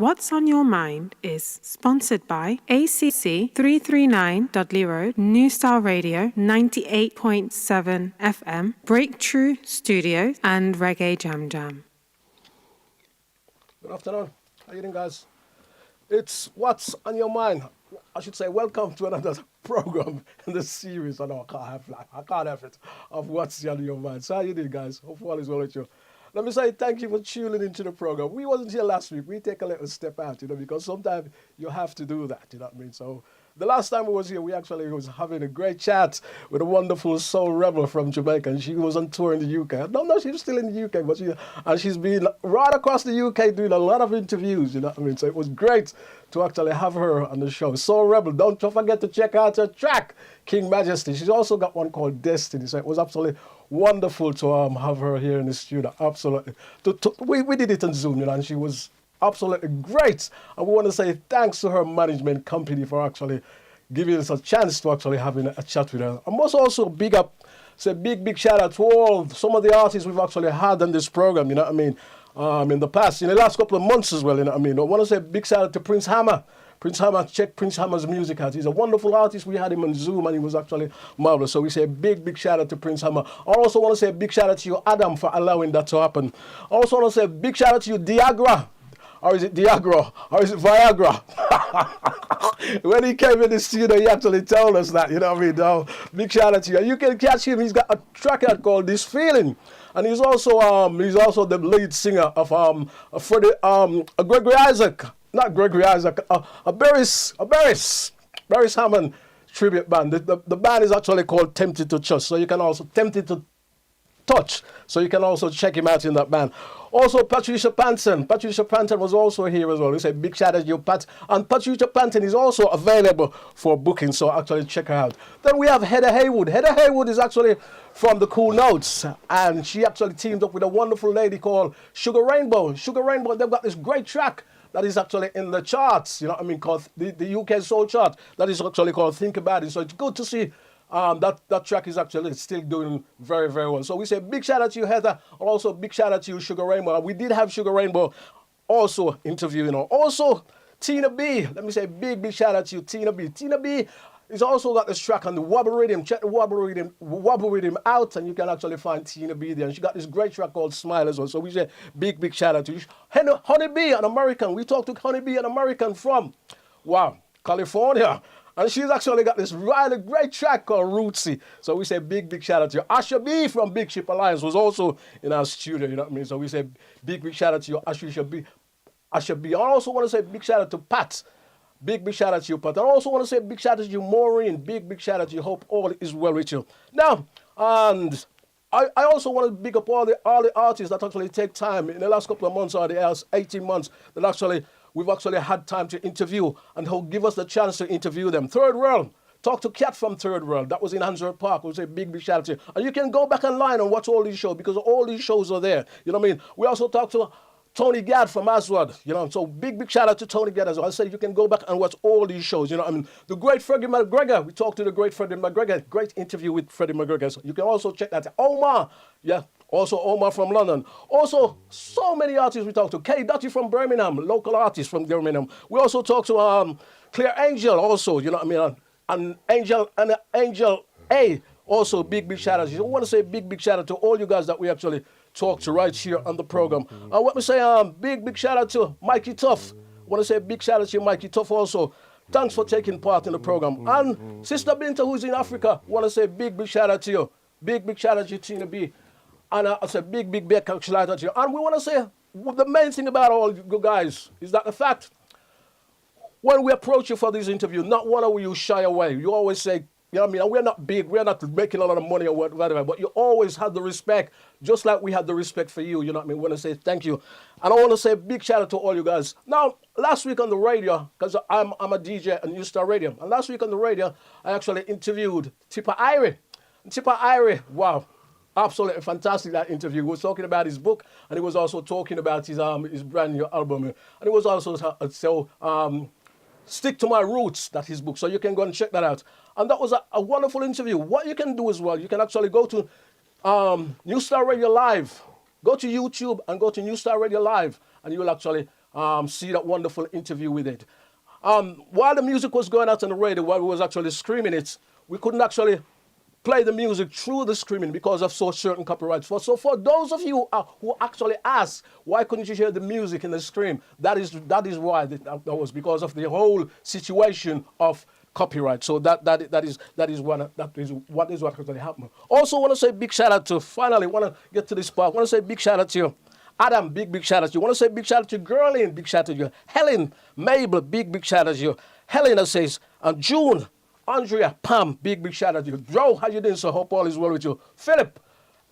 What's on Your Mind is sponsored by ACC 339 Dudley Road, New Star Radio 98.7 FM, Breakthrough Studios, and Reggae Jam Jam. Good afternoon. How you doing, guys? It's What's on Your Mind. I should say welcome to another program in the series. I know I can't have it, of What's on Your Mind. So how you doing, guys? Hope all is well with you. Let me say thank you for tuning into the program. We wasn't here last week. We take a little step out, because sometimes you have to do that, you know what I mean? So the last time we was here, we actually was having a great chat with a wonderful soul rebel from Jamaica, and she was on tour in the UK. No, she's still in the UK, but she's been right across the UK doing a lot of interviews, you know what I mean? So it was great to actually have her on the show. Soul Rebel, don't forget to check out her track, King Majesty. She's also got one called Destiny, so it was absolutely wonderful to have her here in the studio. Absolutely. We did it on Zoom, and she was absolutely great. And we want to say thanks to her management company for actually giving us a chance to actually having a chat with her. I must also say big shout out to some of the artists we've actually had on this program, you know what I mean, in the past, in the last couple of months as well, you know what I mean. I want to say big shout out to Prince Hammer. Prince Hammer, check Prince Hammer's music out. He's a wonderful artist. We had him on Zoom and he was actually marvelous. So we say big shout out to Prince Hammer. I also want to say a big shout out to you, Adam, for allowing that to happen. I also want to say a big shout out to you, Diagra. Or is it Diagra? Or is it Viagra? When he came in the studio, he actually told us that, you know what I mean? No, big shout out to you. And you can catch him. He's got a track out called This Feeling. And he's also the lead singer of Gregory Isaac. Not Gregory Isaac, a Barris Hammond tribute band. The band is actually called Tempted to Touch, so you can also Tempted to Touch, so you can also check him out in that band. Also, Patricia Panton was also here as well. We say big shout out to you, Pat. And Patricia Panton is also available for booking, so actually check her out. Then we have Heather Haywood. Heather Haywood is actually from the Cool Notes, and she actually teamed up with a wonderful lady called Sugar Rainbow. Sugar Rainbow, they've got this great track that is actually in the charts, you know what I mean, called the UK Soul Chart. That is actually called Think About It. So it's good to see that track is actually still doing very, very well. So we say big shout out to you, Heather, and also big shout out to you, Sugar Rainbow. We did have Sugar Rainbow also interviewing her. Also, Tina B. Let me say big shout out to you, Tina B. Tina B is also got this track on the Wobble Rhythm. Check the Wobble Rhythm out, and you can actually find Tina B there. And she got this great track called Smile as well. So we say big shout out to you. Honey B, an American. We talked to Honey B, an American from, California. And she's actually got this really great track called Rootsy. So we say big shout out to you. Asha B from Big Ship Alliance was also in our studio, you know what I mean? So we say big shout out to you, Asha B. I also want to say big shout out to Pat. Big shout out to you, Pat. I also want to say big shout out to you, Maureen. Big shout out to you. Hope all is well with you. Now, and I also want to big up all the artists that actually take time in the last couple of months or the last 18 months that we've actually had time to interview and who give us the chance to interview them. Third World. Talk to Kat from Third World. That was in Hansford Park. We say big shout out to you. And you can go back online and watch all these shows because all these shows are there. You know what I mean? We also talked to Tony Gadd from Aswad, so big shout out to Tony Gadd as well. I said you can go back and watch all these shows, you know what I mean? The great Freddie McGregor, we talked to the great Freddie McGregor, great interview with Freddie McGregor. So you can also check that. Omar, also Omar from London. Also, so many artists we talked to. Kay Dottie from Birmingham, local artist from Birmingham. We also talked to Claire Angel also, you know what I mean? And Angel A, also big shout out. I want to say big shout out to all you guys that we actually talk to right here on the program. I want to say big shout out to Mikey Tuff. I want to say big shout out to you, Mikey Tuff also. Thanks for taking part in the program. And Sister Binta, who's in Africa, I want to say big shout out to you. Big shout out to you, Tina B. And I say big shout out to you. And we want to say the main thing about all you guys is that the fact when we approach you for this interview, not one of you shy away. You always say, you know what I mean? And we're not big, we're not making a lot of money or whatever, but you always had the respect, just like we had the respect for you, you know what I mean? We want to say thank you. And I want to say a big shout out to all you guys. Now, last week on the radio, because I'm a DJ on New Star Radio, and last week on the radio, I actually interviewed Tipper Irie. Tipper Irie, wow, absolutely fantastic, that interview. He was talking about his book, and he was also talking about his brand new album. And it was also, Stick to My Roots, that's his book. So you can go and check that out. And that was a wonderful interview. What you can do as well, you can actually go to New Star Radio Live. Go to YouTube and go to New Star Radio Live, and you will actually see that wonderful interview with it. While the music was going out on the radio, while we was actually screaming it, we couldn't actually play the music through the screaming because of certain copyrights. So for those of you who actually ask, why couldn't you hear the music in the scream? That is why that was because of the whole situation of copyright. So that is what actually happened. Also, want to say big shout out to, finally want to get to this part. Want to say big shout out to you. Adam, big shout out to you. Want to say big shout out to Gerlin, big shout out to you. Helen, Mabel, big shout out to you. Helena says, June, Andrea, Pam, big shout out to you. Joe, how you doing? So hope all is well with you. Philip,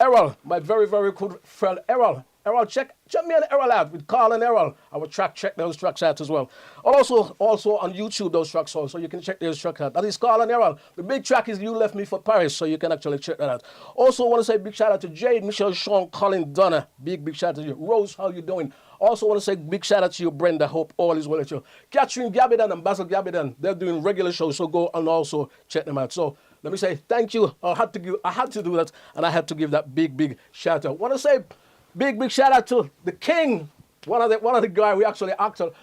Errol, my very good friend Errol. Errol, check me and Errol out with Carl and Errol. I will check those tracks out as well. Also on YouTube, those tracks also, so you can check those tracks out. That is Carl and Errol. The big track is You Left Me for Paris, so you can actually check that out. Also want to say big shout out to Jade, Michelle, Sean, Colin, Donna. Big shout out to you. Rose, how you doing? Also want to say big shout out to you, Brenda. Hope all is well with you. Catherine Gabidan and Basil Gabidan, they're doing regular shows, so go and also check them out. So let me say thank you. I had to do that, and I had to give that big shout out. Want to say big shout out to the King, one of the guys we actually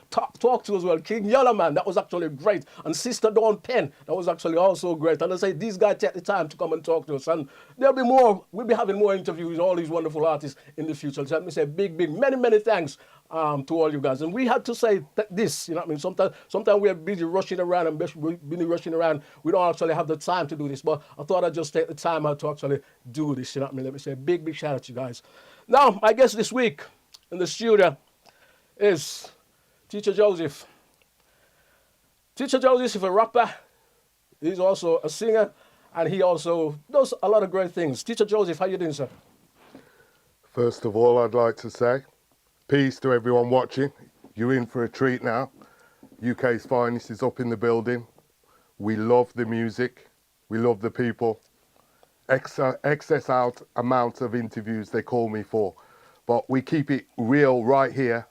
talked to as well, King Yellowman. That was actually great. And Sister Dawn Penn, that was actually also great. And I say these guys take the time to come and talk to us, and there'll be more. We'll be having more interviews with all these wonderful artists in the future. So let me say many thanks to all you guys. And we had to say this, you know what I mean? Sometimes we're busy rushing around and we don't actually have the time to do this. But I thought I'd just take the time out to actually do this, you know what I mean? Let me say big shout out to you guys. Now, my guest this week in the studio is Teacher Joseph. Teacher Joseph is a rapper. He's also a singer, and he also does a lot of great things. Teacher Joseph, how you doing, sir? First of all, I'd like to say peace to everyone watching. You're in for a treat now. UK's finest is up in the building. We love the music. We love the people. Excess out amount of interviews they call me for. But we keep it real right here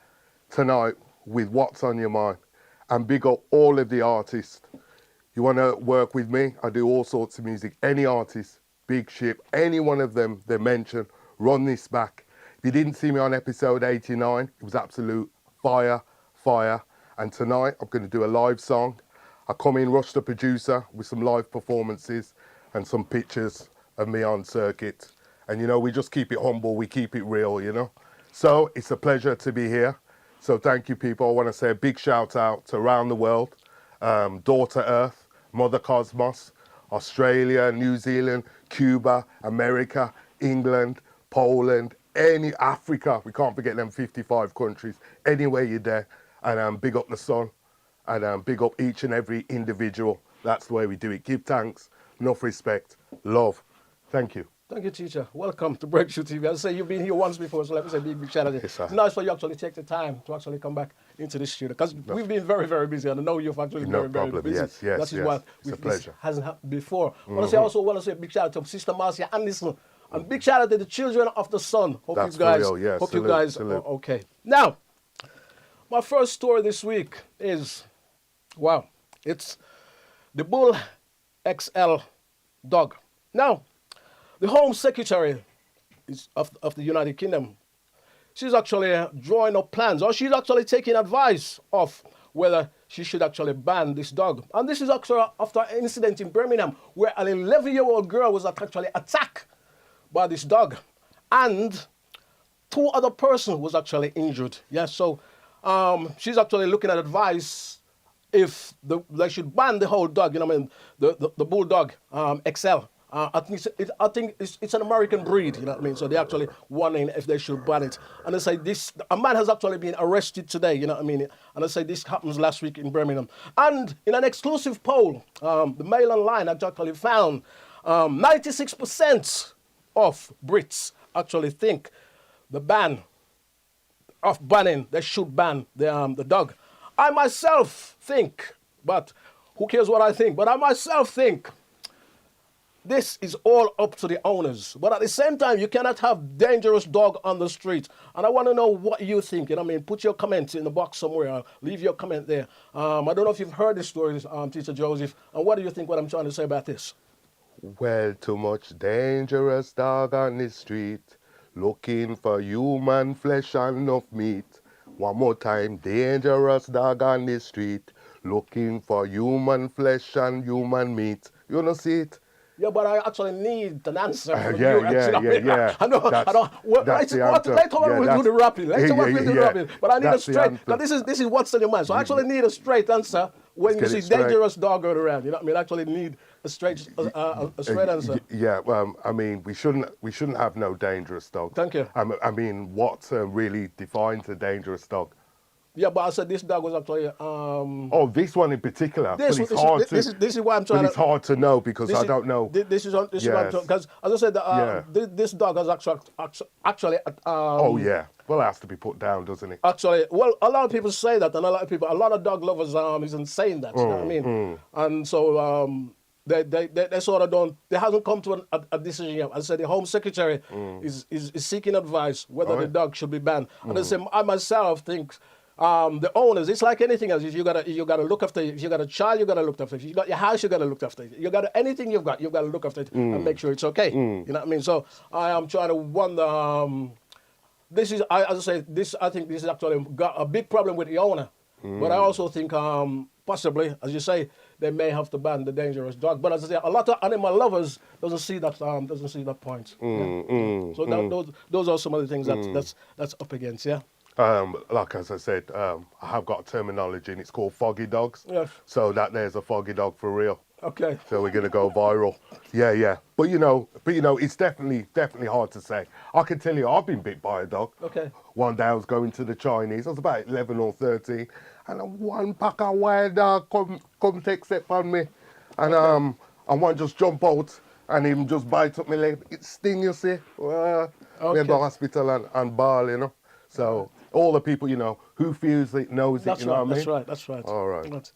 tonight with What's on Your Mind. And big up all of the artists. You want to work with me? I do all sorts of music. Any artist, big ship, any one of them they mention, run this back. If you didn't see me on episode 89, it was absolute fire. And tonight I'm going to do a live song. I come in, rush the producer with some live performances and some pictures of me on circuit. And, you know, we just keep it humble. We keep it real, you know. So it's a pleasure to be here. So thank you, people. I want to say a big shout out to around the world. Daughter Earth, Mother Cosmos, Australia, New Zealand, Cuba, America, England, Poland, Africa. We can't forget them 55 countries. Anywhere you're there. And big up the sun. And big up each and every individual. That's the way we do it. Give thanks, enough respect, love. Thank you. Thank you, teacher. Welcome to Breakthrough TV. As I say, you've been here once before, so let me say big shout out. Yes, it's nice for you actually take the time to actually come back into the studio, because we've been very busy, and I know you've actually been very busy. Yes, that is what it's a pleasure. Hasn't happened before. I also want to say a big shout out to Sister Marcia Anderson, and big shout out to the children of the sun. Hope That's you guys, for real, yes. hope Salute, you guys salute. are okay. Now, my first story this week is, wow, it's the Bull XL dog. Now, the Home Secretary of the United Kingdom, she's actually drawing up plans, or she's actually taking advice of whether she should actually ban this dog. And this is actually after an incident in Birmingham where an 11-year-old girl was actually attacked by this dog, and 2 other persons was actually injured. Yes, so she's actually looking at advice if they should ban the whole dog. You know what I mean? The bulldog XL. I think it's an American breed, you know what I mean? So they're actually wondering if they should ban it. And they say a man has actually been arrested today, you know what I mean? And they say this happens last week in Birmingham. And in an exclusive poll, the Mail Online actually found 96% of Brits actually think they should ban the dog. I myself think, but who cares what I think? But I myself think this is all up to the owners. But at the same time, you cannot have dangerous dog on the street. And I want to know what you think. You know what I mean? Put your comments in the box somewhere. Leave your comment there. I don't know if you've heard this story, Teacher Joseph. And what do you think what I'm trying to say about this? Well, too much dangerous dog on the street, looking for human flesh and enough meat. One more time, dangerous dog on the street, looking for human flesh and human meat. You don't see it? Yeah, but I actually need an answer from Yeah, you. yeah, yeah, yeah. I know. Well, That's the later anthem. on Yeah, we'll do the rapping. Later on we'll do the yeah. rapping. But I need That's a the straight. anthem. Because this is what's in your mind. So I actually need a straight answer when you get see it straight. dangerous dog going around. You know what I mean? I actually need a straight answer. Yeah, I mean, we shouldn't have no dangerous dog. Thank you. I mean, what really defines a dangerous dog? Yeah, but I said this dog was actually. Oh, this one in particular. This But it's hard to. this is why I'm trying But it's hard to know because I don't know. This is what I'm Yes. because as I said, this dog has actually. Oh yeah. Well, it has to be put down, doesn't it? Actually, well, a lot of people say that, and a lot of dog lovers isn't saying that. You know what I mean? And so they sort of don't. They hasn't come to a decision yet. As I said, the Home Secretary is seeking advice whether the dog should be banned. And I say, I myself think. The owners, it's like anything else. You gotta look after it. If you got a child, you gotta look after it. If you got your house, you gotta look after it. You got anything you've got to look after it and make sure it's okay. You know what I mean? So I am trying to wonder. This is, as I say, I think this is actually got a big problem with the owner. But I also think possibly, as you say, they may have to ban the dangerous dog. But as I say, a lot of animal lovers doesn't see that point. So those are some of the things that's up against. Yeah. Like as I said, I have got a terminology and it's called foggy dogs. Yes. So that there's a foggy dog for real. Okay. So we're gonna go viral. Yeah. But you know, it's definitely hard to say. I can tell you, I've been bit by a dog. Okay. One day I was going to the Chinese. I was about 11 or 13, and one pack of wild dog come take step on me, and one just jump out and him just bite up my leg. It sting, you see. We had the hospital and ball, you know. So all the people, you know, who feels it knows it. You know what I mean? That's right. All right.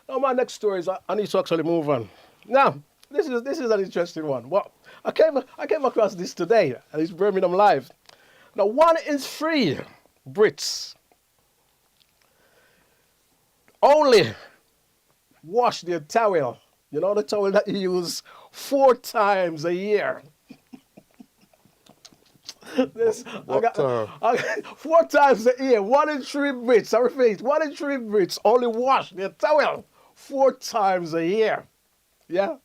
Now my next story is I need to actually move on. Now this is an interesting one. Well, I came across this today, and it's Birmingham Live. Now 1 in 3 Brits only wash their towel. You know, the towel that you use 4 times a year. I got 4 times a year. 1 in 3 Brits, I repeat, 1 in 3 Brits only wash their towel 4 times a year. Yeah?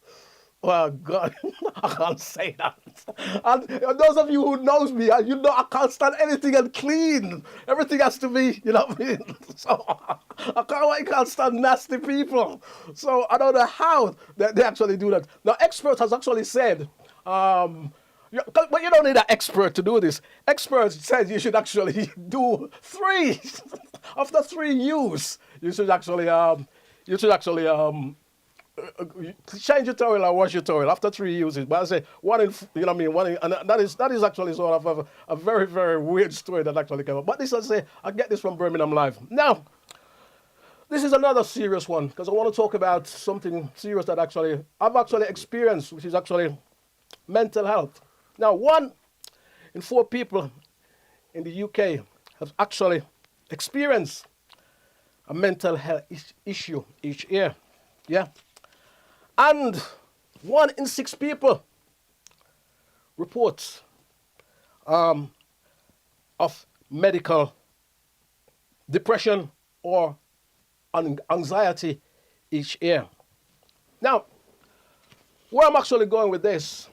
Well, God, I can't say that. And those of you who knows me, you know I can't stand anything unclean. Everything has to be, you know what I mean? So I can't stand nasty people. So I don't know how they actually do that. Now, expert has actually said, but you don't need an expert to do this. Expert says you should actually do 3. After 3 use, you should actually change your towel or wash your towel after 3 uses. But I say and that is actually sort of a very, very weird story that actually came up. But this, I get this from Birmingham Live. Now, this is another serious one because I want to talk about something serious that I've actually experienced, which is actually mental health. Now, 1 in 4 people in the UK have actually experienced a mental health issue each year. Yeah. And 1 in 6 people reports of medical depression or anxiety each year. Now, where I'm actually going with this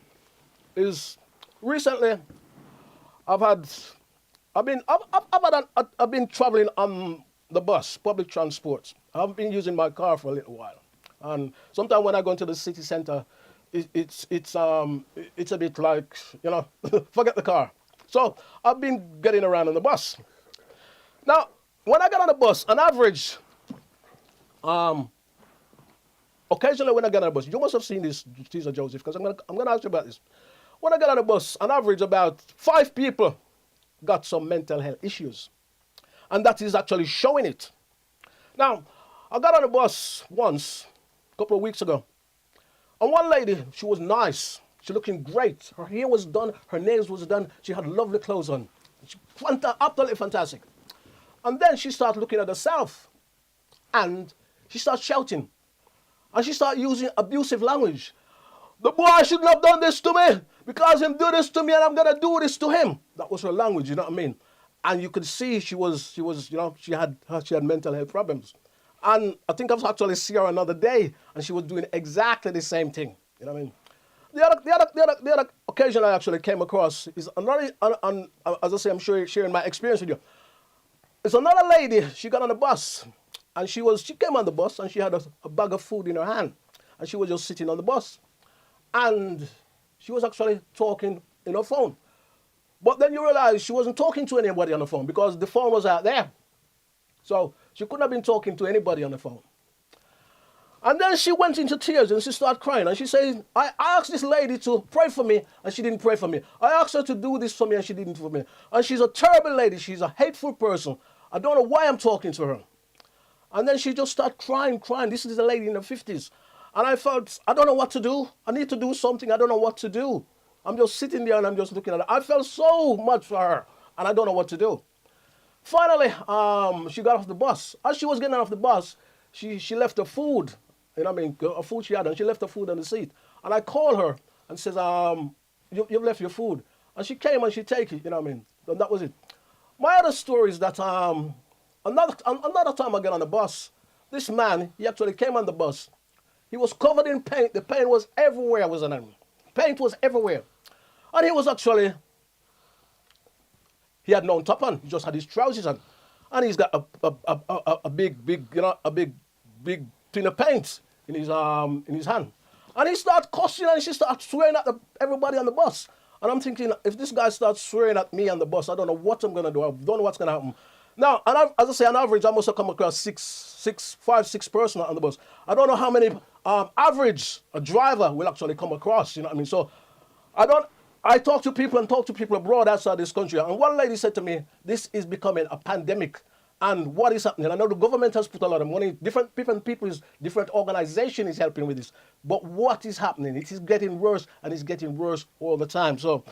is recently I've been traveling on the bus, public transport. I've been using my car for a little while. And sometimes when I go into the city center, it's a bit like, you know, forget the car. So I've been getting around on the bus. Now, when I get on the bus, on average, occasionally when I get on the bus, you must have seen this, Teaser Joseph, because I'm gonna ask you about this. When I get on the bus, on average, about 5 people got some mental health issues, and that is actually showing it. Now, I got on the bus once, a couple of weeks ago, and one lady, she was nice. She looking great. Her hair was done, her nails was done. She had lovely clothes on. Absolutely fantastic. And then she started looking at herself, and she started shouting, and she started using abusive language. The boy shouldn't have done this to me because him do this to me, and I'm gonna do this to him. That was her language, you know what I mean? and you could see she was, she had mental health problems. And I think I was actually see her another day, and she was doing exactly the same thing. You know what I mean? The other occasion I actually came across is another, as I say, I'm sharing my experience with you. It's another lady. She got on the bus, and she came on the bus, and she had a bag of food in her hand, and she was just sitting on the bus, and she was actually talking in her phone. But then you realize she wasn't talking to anybody on the phone because the phone was out there. So she couldn't have been talking to anybody on the phone. And then she went into tears and she started crying. And she said, I asked this lady to pray for me and she didn't pray for me. I asked her to do this for me and she didn't for me. And she's a terrible lady. She's a hateful person. I don't know why I'm talking to her. And then she just started crying. This is a lady in her 50s. And I felt, I don't know what to do. I need to do something. I don't know what to do. I'm just sitting there and I'm just looking at her. I felt so much for her and I don't know what to do. Finally, she got off the bus. As she was getting off the bus, she left her food. You know what I mean? Her food she had, and she left her food on the seat. And I called her and says, you've left your food. And she came and she take it, you know what I mean? And that was it. My other story is that another time I get on the bus, this man, he actually came on the bus. He was covered in paint. The paint was everywhere, wasn't it? Paint was everywhere. And he was actually, he had no top on. He just had his trousers on. And he's got a big, a big tin of paint in his hand. And he started cussing and she started swearing at everybody on the bus. And I'm thinking, if this guy starts swearing at me on the bus, I don't know what I'm going to do. I don't know what's going to happen. Now, and as I say, on average, I must have come across five, six persons on the bus. I don't know how many average a driver will actually come across, you know what I mean? So I talk to people abroad outside this country. And one lady said to me, this is becoming a pandemic. And what is happening? I know the government has put a lot of money. Different organization is helping with this. But what is happening? It is getting worse, and it's getting worse all the time. So,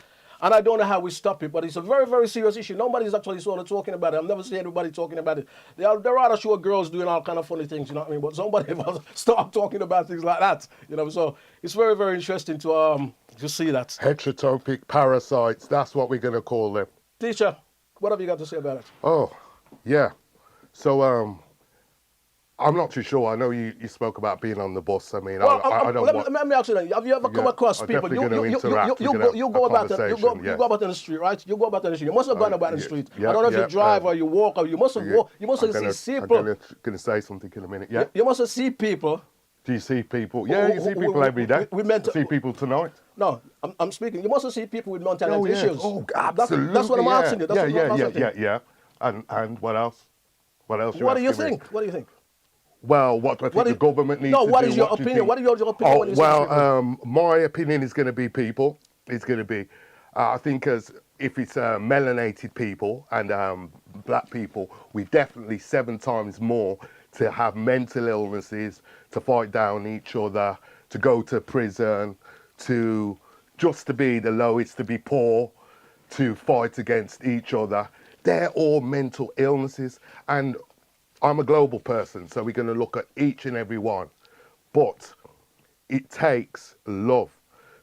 and I don't know how we stop it, but it's a very, very serious issue. Nobody's actually sort of talking about it. I've never seen anybody talking about it. There are other sure girls doing all kind of funny things, you know what I mean? But somebody must start talking about things like that, you know. So it's very, very interesting to see that. Heterotopic parasites, that's what we're going to call them. Teacher, what have you got to say about it? Oh, yeah. So, I'm not too sure. I know you spoke about being on the bus. I mean, well, I don't want... Let me ask you then. Have you ever come across people? You go about on the street, right? You go about on the street. You must have gone about the street. I don't know if you drive or you walk or you must have seen people. I'm going to say something in a minute. Yeah. You must have seen people. Do you see people? Yeah, you see people every day. See people tonight. No, I'm speaking. You must have seen people with mental health issues. Oh, absolutely. That's what I'm asking you. Yeah. And what else? What do you think? Well, what do I think the government needs to do? No, what is your opinion? What is your opinion? My opinion is going to be people. It's going to be, I think if it's melanated people and black people, we definitely 7 times more to have mental illnesses, to fight down each other, to go to prison, to be the lowest, to be poor, to fight against each other. They're all mental illnesses, and I'm a global person, so we're going to look at each and every one. But it takes love.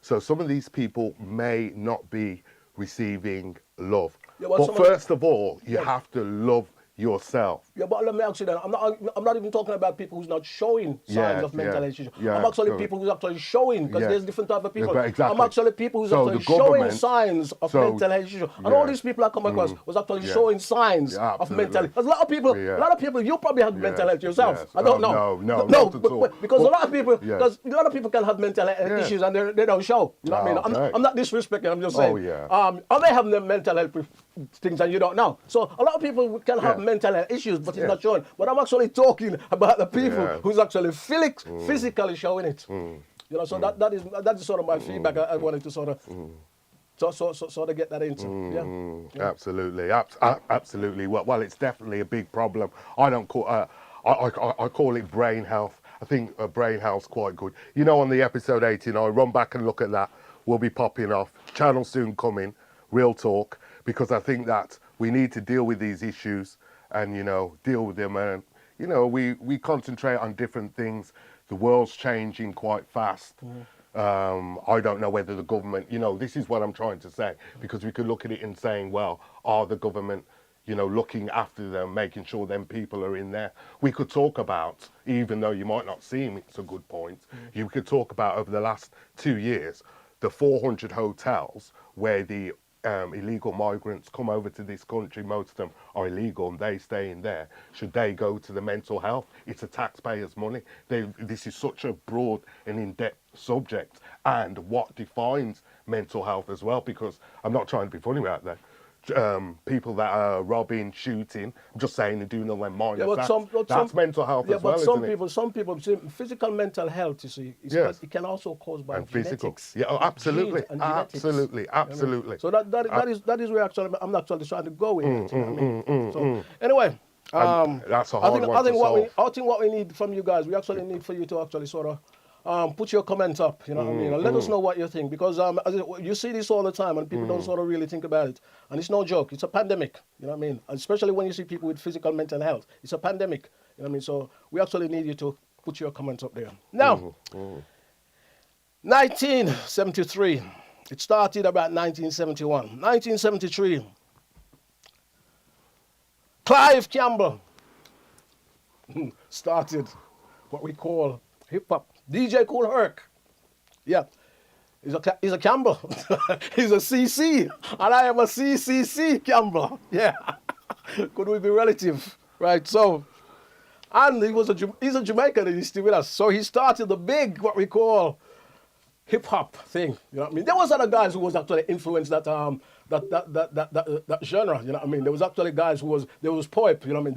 So some of these people may not be receiving love. Yeah, but first of all, you have to love yourself. Yeah, but let me ask you that. I'm not even talking about people who's not showing signs of mental health issues. I'm actually people who's actually showing, because there's different type of people. Yeah, exactly. I'm actually people who's actually showing signs of mental health issues. And all these people I come across was actually showing signs of mental health. There's a lot of people, you probably have mental health yourself. I don't know. No, not at all. Because a lot of people can have mental health issues and they don't show. You know what I mean? I'm not disrespecting, I'm just saying. I may have mental health things and you don't know. So a lot of people can have mental health issues, but it's not showing. But I'm actually talking about the people who's actually physically showing it. You know, so that is sort of my feedback. I wanted to sort of get that into. Absolutely, absolutely. Well, it's definitely a big problem. I don't call I call it brain health. I think brain health's quite good. You know, on the episode 89, run back and look at that. We'll be popping off. Channel soon coming. Real talk. Because I think that we need to deal with these issues and, you know, deal with them. And, you know, we concentrate on different things. The world's changing quite fast. I don't know whether the government, you know, this is what I'm trying to say, because we could look at it and saying, well, are the government, looking after them, making sure them people are in there. We could talk about, even though you might not see him, it's a good point, you could talk about over the last 2 years, the 400 hotels where the illegal migrants come over to this country, most of them are illegal and they stay in there. Should they go to the mental health? It's a taxpayer's money. This is such a broad and in-depth subject, and what defines mental health as well, because I'm not trying to be funny about that. People that are robbing, shooting, I'm just saying they're doing all them minors. That's mental health as well, isn't it? Some people, physical mental health, you see, it can also cause by genetics. Yeah, absolutely, absolutely. So that is where actually I'm actually trying to go with it. You know what I mean? So anyway, that's a hard one to solve. I think what we need from you guys, we actually need for you to actually sort of put your comments up, you know what I mean? And let us know what you think, because you see this all the time and people don't sort of really think about it. And it's no joke. It's a pandemic, you know what I mean? Especially when you see people with physical mental health. It's a pandemic, you know what I mean? So we actually need you to put your comments up there. Now, 1973. It started about 1971. 1973. Clive Campbell started what we call hip-hop. DJ Kool Herc. Yeah. He's a Campbell. He's a CC. And I am a CCC Campbell. Yeah. Could we be relative? Right. So, and he's a Jamaican and he's still with us. So he started the big, what we call hip-hop thing. You know what I mean? There was other guys who was actually influenced that genre, you know what I mean? There was actually guys there was Poip, you know what I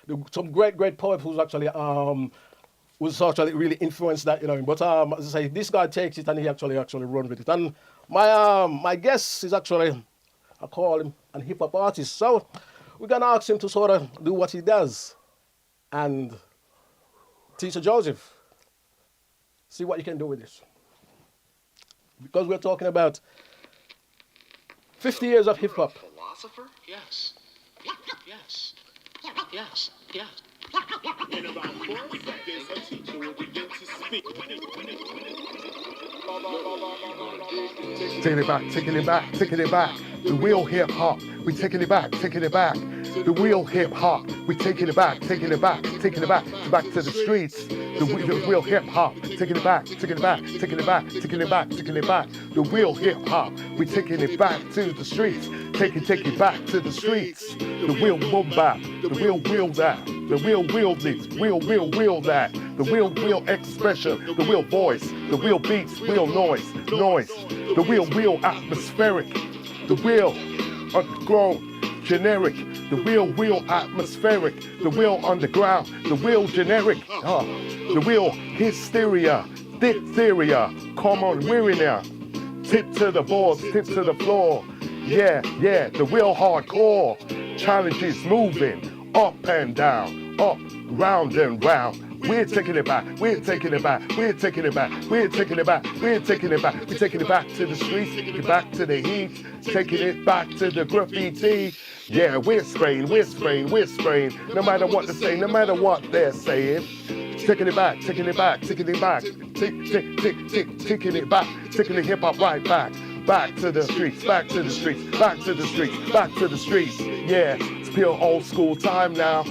mean? Some great Poip who's actually really influenced that, you know. But as I say, this guy takes it and he actually runs with it. And my guest is actually, I call him a hip hop artist. So we're gonna ask him to sort of do what he does. And Teacher Joseph, see what you can do with this. Because we're talking about 50 years of hip hop. Philosopher? Yes. Yes. Yes. Yes. In about 4 seconds, a teacher will begin to speak. Taking it back. The real hip hop. We taking it back. The real hip hop. We taking it back. Back to the streets. The real hip hop. Taking it back. The real hip hop. We taking it back to the streets. Take it back to the streets. The real boom bap. The real that. The real this. Real that. The real expression. The real voice. The real beats. Real noise. The real atmospheric. The real underground generic. The real atmospheric. The real underground. The real generic. The real hysteria. Diphtheria. Come on, we're in there. Tip to the boards, tip to the floor. Yeah, the real hardcore. Challenges moving up and down, up, round and round. We're taking it back. We're taking it back to the streets, taking it back to the heat, taking it back to the graffiti. Yeah, we're spraying. No matter what they say, no matter what they're saying. Taking it back. Taking the hip hop right back. Back to the streets. Yeah, it's pure old school time now.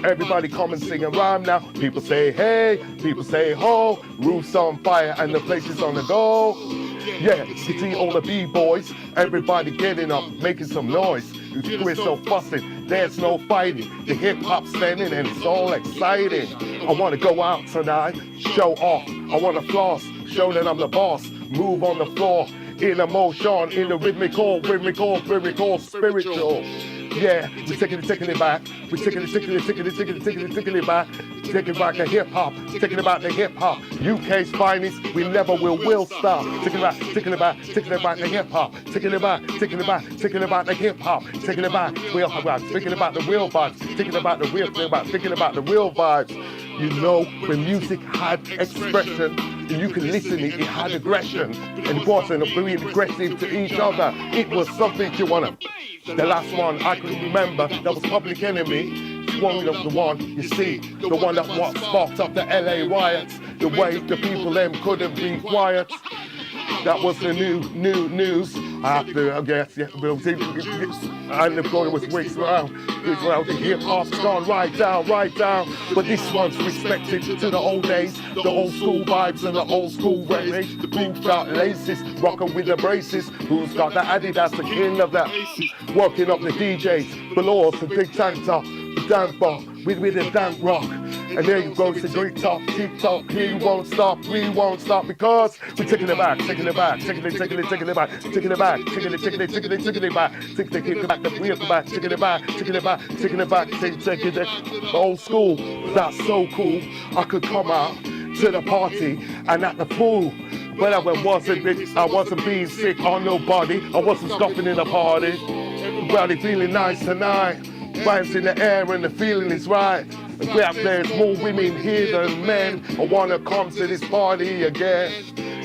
Everybody come and sing and rhyme now. People say hey, people say ho. Roof's on fire and the place is on the go. Yeah, you see all the b-boys, everybody getting up, making some noise. We're so fussing, there's no fighting. The hip-hop's spinning and it's all exciting. I want to go out tonight, show off. I want to floss, show that I'm the boss. Move on the floor, in emotion, in the rhythmical, spiritual. Yeah, we're taking it back. We're taking it back. Taking back the hip hop. Taking about the hip hop. UK's finest. We never will stop. Taking it back the hip hop. Taking it back the hip hop. Taking it back. Thinking about the real vibes. Thinking about the real vibes. You know, when music had expression, and you can listen, it had aggression, and it wasn't very aggressive to each other. It was something you wanna. The last one I can remember, that was Public Enemy. One of the one, you see, the one that sparked up the LA riots, the way the people them couldn't be quiet. That was the news. After, I guess, yeah, and the glory was whisked around. The hip hop's gone right down. But this one's respected to the old days, the old school vibes and the old school ways. Who's got laces, rocking with the braces? Who's got the Adidas, the king of that? Working up the DJs, below us, the big tank top, the dance bar, with the dance rock. And there you go, it's the great top, tick tock, we won't stop because we're taking it back, taking it back, taking it back, taking it back, taking it back, taking it back, the wheel back, taking it back, taking it back, taking it old school. That's so cool. I could come out to the party and at the pool. But I wasn't being sick on nobody. I wasn't stopping in the party. Everybody feeling nice tonight. Vibes in the air and the feeling is right. There's more women here than men. I wanna come to this party again.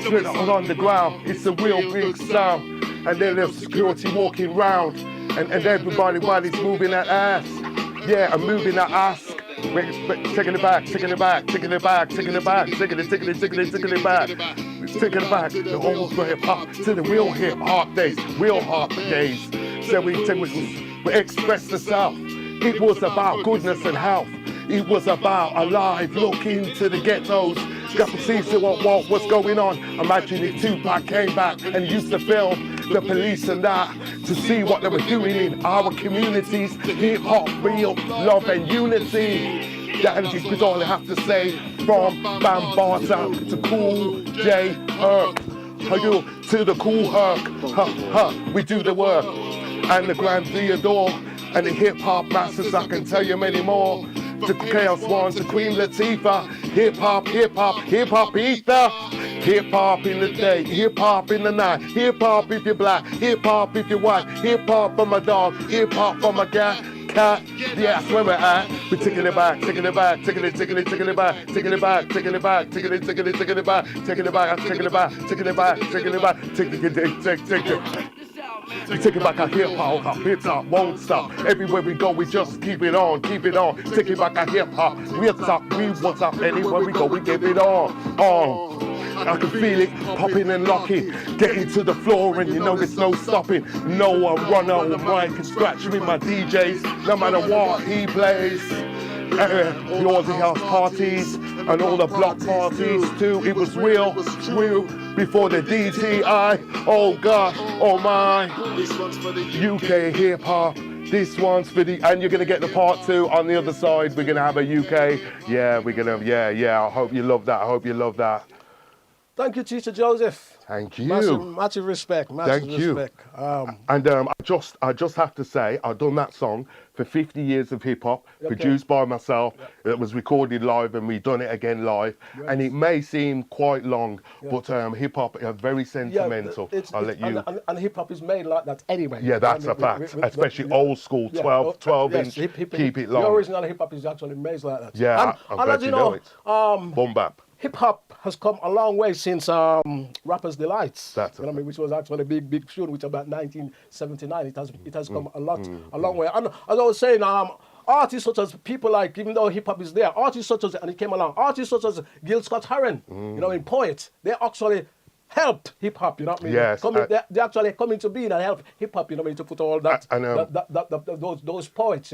Straight on the ground, it's a real big sound. And then there's security walking round. And everybody's moving that ass. Yeah, I'm moving that ass. Taking it back, taking it back, taking it back, taking it back, taking it back. Taking it back, the old hip hop to the real hip hop days, real hop days. So we expressed the South. It was about goodness and health. It was about alive, look into the ghettos. Got to see what was going on. Imagine if Tupac came back and used to film the police and that to see what they were doing in our communities. Hip hop, real love and unity. That is all I have to say. From Bambata to Cool J Herc. To the Cool Herc. We do the work. And the Grand Theodore and the hip hop masters, I can tell you many more. To Chaos One, to Queen Latifah. Hip hop, hip hop, hip hop ether. Hip hop in the day, hip hop in the night. Hip hop if you're black, hip hop if you're white. Hip hop for my dog, hip hop for my cat. Yeah, that's where we're at. We're taking it back, taking it back, taking it back, taking it back, taking it back, taking it back, taking it back, taking it back, taking it back, taking it back, taking it back, take it. Take it back, our hip hop won't stop. Everywhere we go, we just keep it on. Take it back, our hip hop. We what's up. Anywhere we go, we give it on. I can feel it popping and locking, getting to the floor, and you know there's no stopping. No one runner on mic can scratch me, my DJs, no matter what he plays. All the house parties and all the block parties too. It was real before the DTI. Oh God, oh my. UK hip hop. This one's for the, and you're gonna get the part 2 on the other side. We're gonna have a UK. Yeah, I hope you love that. Thank you, Teacher Joseph. Thank you. Massive respect. Thank you. And I just have to say, I've done that song for 50 years of hip hop, produced by myself. It was recorded live, and we done it again live. Yes. And it may seem quite long, but hip hop is very sentimental. I'll let you. And hip hop is made like that anyway. Yeah, that's a fact. Especially old school, 12 inch. Keep it long. The original hip hop is actually made like that. Yeah, I'm glad you know it. Boom bap. Hip hop has come a long way since Rapper's Delights, which was actually a big tune, which about 1979. It has come a long way. And as I was saying, artists such as people like, even though hip hop is there, artists such as, and it came along, artists such as Gil Scott-Heron, in poets, they actually helped hip hop, you know what I mean? Yes. They actually come into being and help hip hop, to put all that, those poets,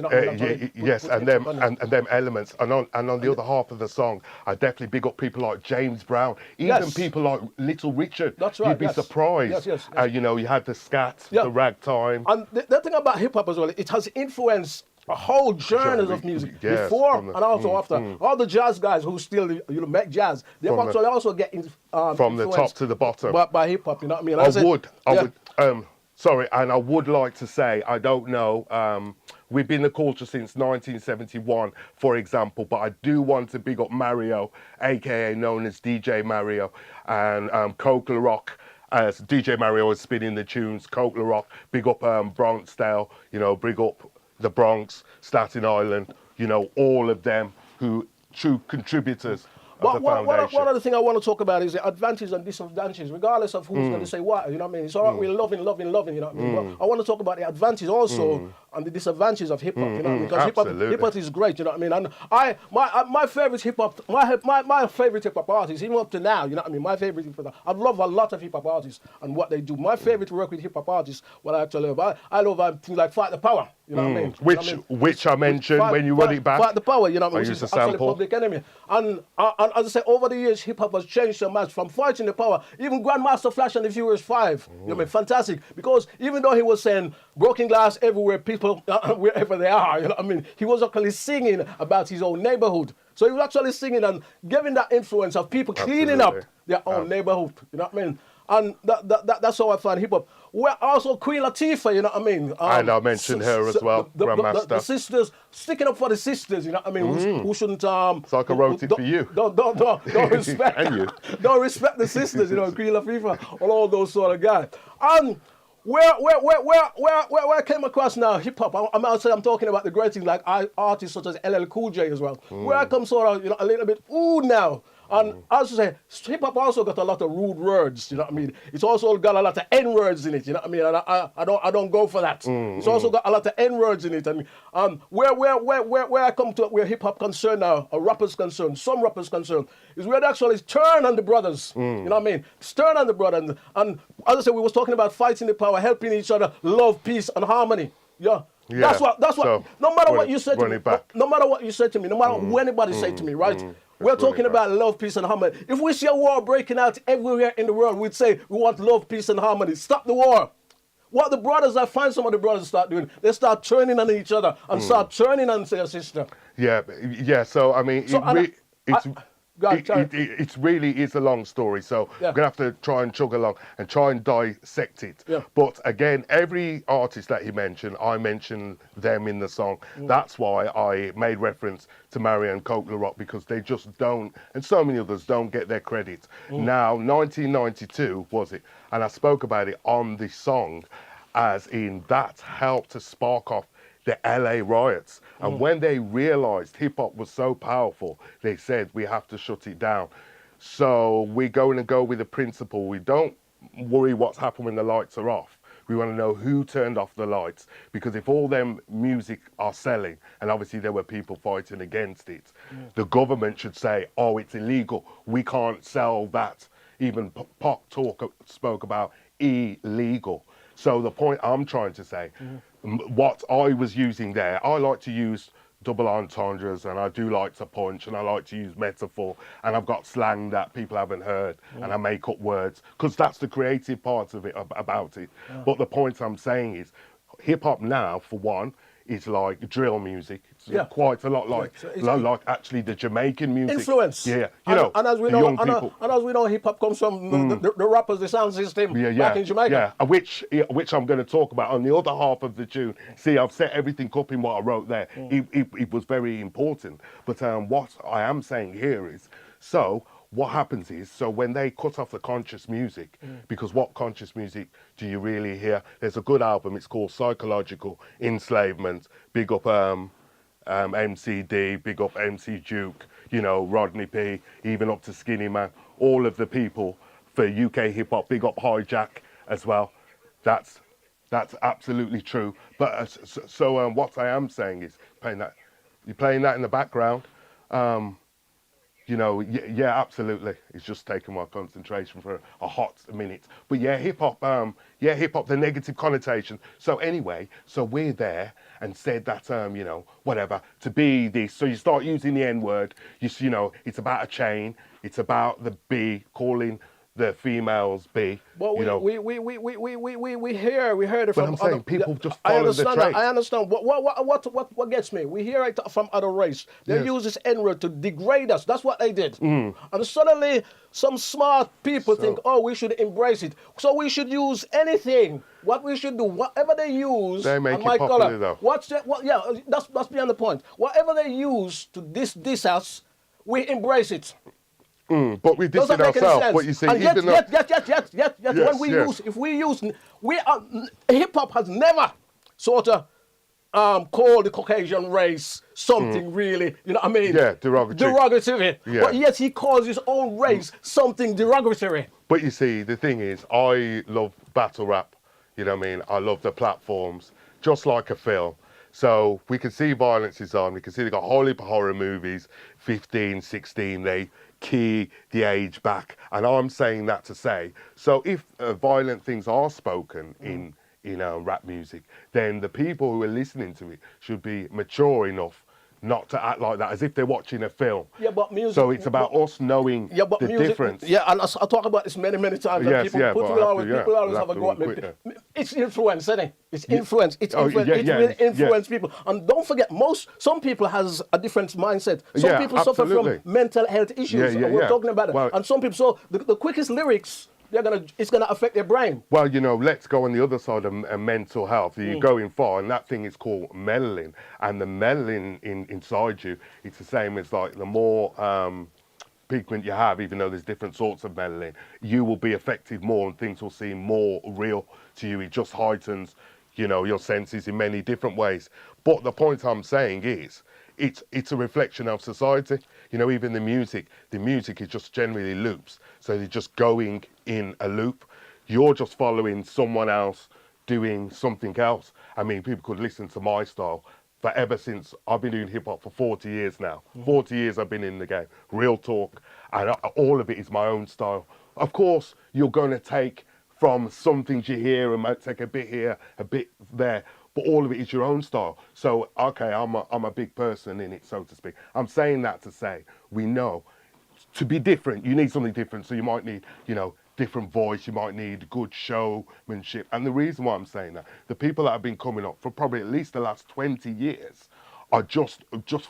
yes, and them elements, and on the other half of the song, I definitely big up people like James Brown, even people like Little Richard. That's right. You'd be surprised. Yes. You had the scat, the ragtime, and the thing about hip hop as well, it has influenced a whole genre of music before and also after. All the jazz guys who still make jazz, they actually also get from the top to the bottom by hip hop. You know what I mean? I would. Sorry, and I would like to say, I don't know. We've been in the culture since 1971, for example, but I do want to big up Mario, aka known as DJ Mario, and Coke La Rock. As DJ Mario is spinning the tunes, Coke La Rock, big up Bronxdale, big up the Bronx, Staten Island, all of them who true contributors of the foundation. One other thing I want to talk about is the advantages and disadvantages, regardless of who's going to say what, you know what I mean? It's all right, we're loving, you know what I mean? But I want to talk about the advantages also and the disadvantages of hip hop. You know what I mean? Because hip hop is great. You know what I mean? And my favorite hip hop, my favorite hip hop artists, even up to now. You know what I mean? My favorite hip hop. I love a lot of hip hop artists and what they do. My favorite work with hip hop artists, what I actually love. I love things like Fight the Power. You know what I mean? Which I mentioned when you run it back. Fight the Power. You know what I mean? Which is actually Public Enemy. And as I say, over the years, hip hop has changed so much from Fighting the Power. Even Grandmaster Flash and the Furious 5. You know what I mean? Fantastic. Because even though he was saying broken glass everywhere, people, wherever they are, you know what I mean? He was actually singing about his own neighborhood. So he was actually singing and giving that influence of people cleaning up their own neighborhood. You know what I mean? And that's how I find hip hop. We're also Queen Latifah, you know what I mean? And I mentioned her as well, Grandmaster. The sisters, sticking up for the sisters, you know what I mean? Who shouldn't... So I can wrote it for you. Don't respect... And you. Don't respect the sisters, you know, Queen Latifah, all those sort of guys. And where I came across now hip hop, I'm talking about the great things like artists such as LL Cool J as well. Where I come sort of, you know, a little bit now. And I also say, hip hop also got a lot of rude words, you know what I mean? It's also got a lot of N words in it, you know what I mean? And I don't go for that. It's also got a lot of N words in it. And where I come to where hip hop concerned now, or rappers concerned, some rappers concerned, is where they actually turn on the brothers. You know what I mean? Turn on the brothers. And as I said, we was talking about fighting the power, helping each other, love, peace, and harmony. Yeah. That's what. So, no matter what you said to me, no matter what you said to me, no matter what anybody said to me, right? We're talking about love, peace, and harmony. If we see a war breaking out everywhere in the world, we'd say we want love, peace, and harmony. Stop the war. What the brothers, I find some of the brothers start doing, they start turning on each other and start turning on their sister. Yeah. So I mean, it really is a long story, so we're gonna have to try and chug along and try and dissect it. But again, every artist that you mentioned, I mentioned them in the song. That's why I made reference to Marianne Coke Rock, because they just don't, and so many others don't get their credit. Now, 1992 was it, and I spoke about it on the song, as in that helped to spark off the LA riots. And when they realized hip hop was so powerful, they said, we have to shut it down. So we're going to go with the principle. We don't worry what's happened when the lights are off. We want to know who turned off the lights, because if all them music are selling, and obviously there were people fighting against it, the government should say, oh, it's illegal. We can't sell that. Even Pop Talk spoke about illegal. So the point I'm trying to say, what I was using there, I like to use double entendres, and I do like to punch, and I like to use metaphor, and I've got slang that people haven't heard, and I make up words, because that's the creative part of it, about it. But the point I'm saying is, hip-hop now, for one, is like drill music. It's quite a lot like actually the Jamaican music. Influence. Yeah, you know, and as we know, and as we know, hip hop comes from the rappers, the sound system back in Jamaica. Yeah, which I'm going to talk about on the other half of the tune. See, I've set everything up in what I wrote there. It was very important. But what I am saying here is, so what happens is, so when they cut off the conscious music, because what conscious music do you really hear? There's a good album, it's called Psychological Enslavement. Big up MCD, big up MC Duke, you know, Rodney P, even up to Skinny Man, all of the people for UK hip hop, big up Hijack as well. That's absolutely true. But so what I am saying is, you're playing that in the background. You know, yeah, absolutely. It's just taken my concentration for a hot minute. But yeah, hip hop, the negative connotation. So anyway, so we're there and said that, you know, whatever, to be this. So you start using the N word. You know, it's about a chain. It's about the B, calling the females B. Well, you know. we heard it from. But I'm saying people just follow the trade. I understand. What gets me? We hear it from other race. They use this N-word to degrade us. That's what they did. And suddenly, some smart people think, oh, we should embrace it. So we should use anything. What we should do, whatever they use. They make it popular, though. That's beyond the point. Whatever they use to diss us, we embrace it. But we did it ourselves. But you see, and even hip hop has never sort of called the Caucasian race something really, you know what I mean? Yeah, derogatory. Yeah. But yet he calls his own race something derogatory. But you see, the thing is, I love battle rap. You know what I mean? I love the platforms, just like a film. So we can see violence is on. We can see they've got a whole heap of horror movies, 15, 16. They key the age back. And I'm saying that to say, so if violent things are spoken in rap music, then the people who are listening to it should be mature enough not to act like that, as if they're watching a film. Yeah, but music. So it's about us knowing the difference. Yeah, and I talk about this many times. Yes, people, yeah, people always have a go at me. It's influence, isn't it? It's influence. It's influence. It will influence people. And don't forget, some people has a different mindset. Some people suffer from mental health issues. We're talking about it. Well, and some people, so the quickest lyrics, it's gonna affect their brain. Well, let's go on the other side of mental health. You're going far, and that thing is called melanin. And the melanin inside you, it's the same as like the more pigment you have, even though there's different sorts of melanin, you will be affected more, and things will seem more real to you. It just heightens, your senses in many different ways. But the point I'm saying is, it's a reflection of society. Even the music is just generally loops. So they're just going in a loop. You're just following someone else doing something else. I mean, people could listen to my style forever since I've been doing hip hop for 40 years now. 40 years I've been in the game. Real talk. And all of it is my own style. Of course, you're going to take from some things you hear and might take a bit here, a bit there. But all of it is your own style. So, okay, I'm a big person in it, so to speak. I'm saying that to say, we know to be different, you need something different. So you might need, different voice. You might need good showmanship. And the reason why I'm saying that, the people that have been coming up for probably at least the last 20 years are just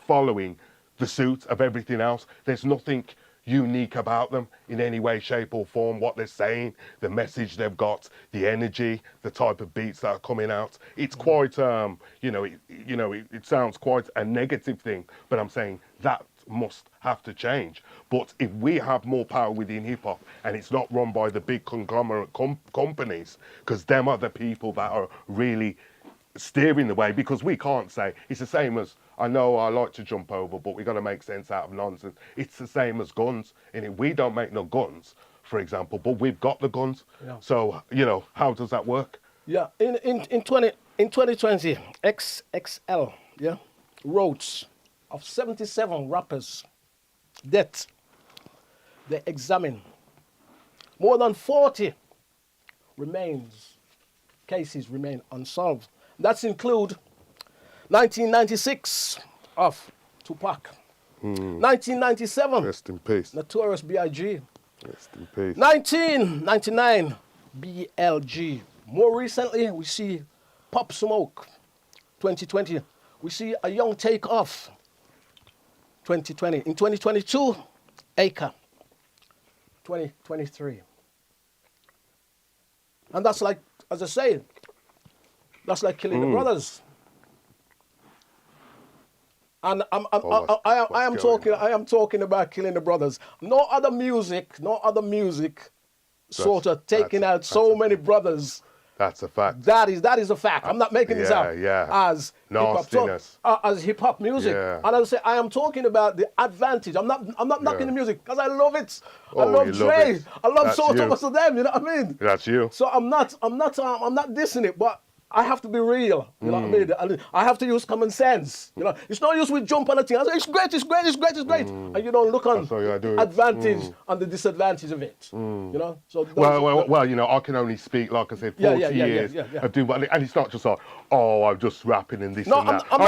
following the suit of everything else. There's nothing unique about them in any way, shape or form. What they're saying, the message they've got, the energy, the type of beats that are coming out. It's quite, it sounds quite a negative thing, but I'm saying that must have to change. But if we have more power within hip hop and it's not run by the big conglomerate companies, because them are the people that are really steering the way, because we can't say, it's the same as, I know I like to jump over, but we got to make sense out of nonsense. It's the same as guns. And we don't make no guns, for example, but we've got the guns. Yeah. So, how does that work? Yeah, in 2020, XXL, wrote of 77 rappers that they examine. More than 40 cases remain unsolved. That's include 1996 of Tupac. 1997. Rest in peace. Notorious B.I.G. Rest in peace. 1999 BLG. More recently, we see Pop Smoke. 2020, we see a young Takeoff. 2020. In 2022, Acre. 2023. And that's like, as I say, that's like killing the brothers. And I am talking about killing the brothers. No other music sort of taking out so many brothers. That's a fact. That is a fact. I'm not making this up. As nastiness. As hip hop music. Yeah. And I say I am talking about the advantage. I'm not knocking the music because I love it. I love Dre. I love so much of them. You know what I mean? That's you. So I'm not dissing it, but I have to be real, you know what I mean? I have to use common sense, It's no use we jump on a thing. I say, it's great. And you don't look on advantage and the disadvantage of it, So I can only speak, like I said, 40 years of doing what, and it's not just like, I'm just rapping and this and that. I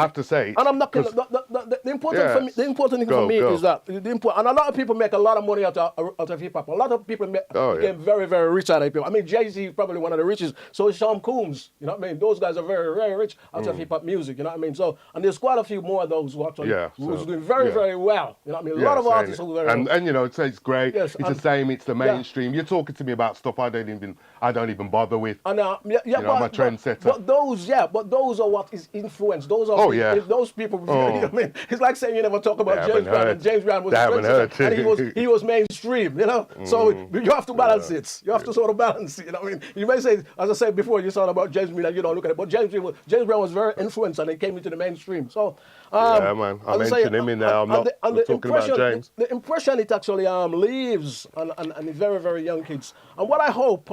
have to say. And I'm not going the important thing for me is that, and a lot of people make a lot of money out of hip hop. A lot of people became very, very rich out of hip hop. I mean, Jay-Z probably one of the richest. So is Sean Combs. You know what I mean? Those guys are very, very rich out of hip hop music. You know what I mean? So, and there's quite a few more of those who actually who's doing very, very well. You know what I mean? A lot of artists who do very well. And it's great. Yes, it's the same. It's the mainstream. You're talking to me about stuff I don't even bother with. And I'm a trendsetter. But those are what is influence. Those are those people. You know what I mean? It's like saying you never talk about James Brown, and James Brown was a trendsetter, and he was mainstream. So you have to balance it. You have to sort of balance it. You know what I mean? You may say, as I said before, you thought about James Brown, you don't look at it, but James Brown was very influential and he came into the mainstream. So, man, I mentioned him in there. I'm not talking about James. The impression it actually leaves on very, very young kids. And what I hope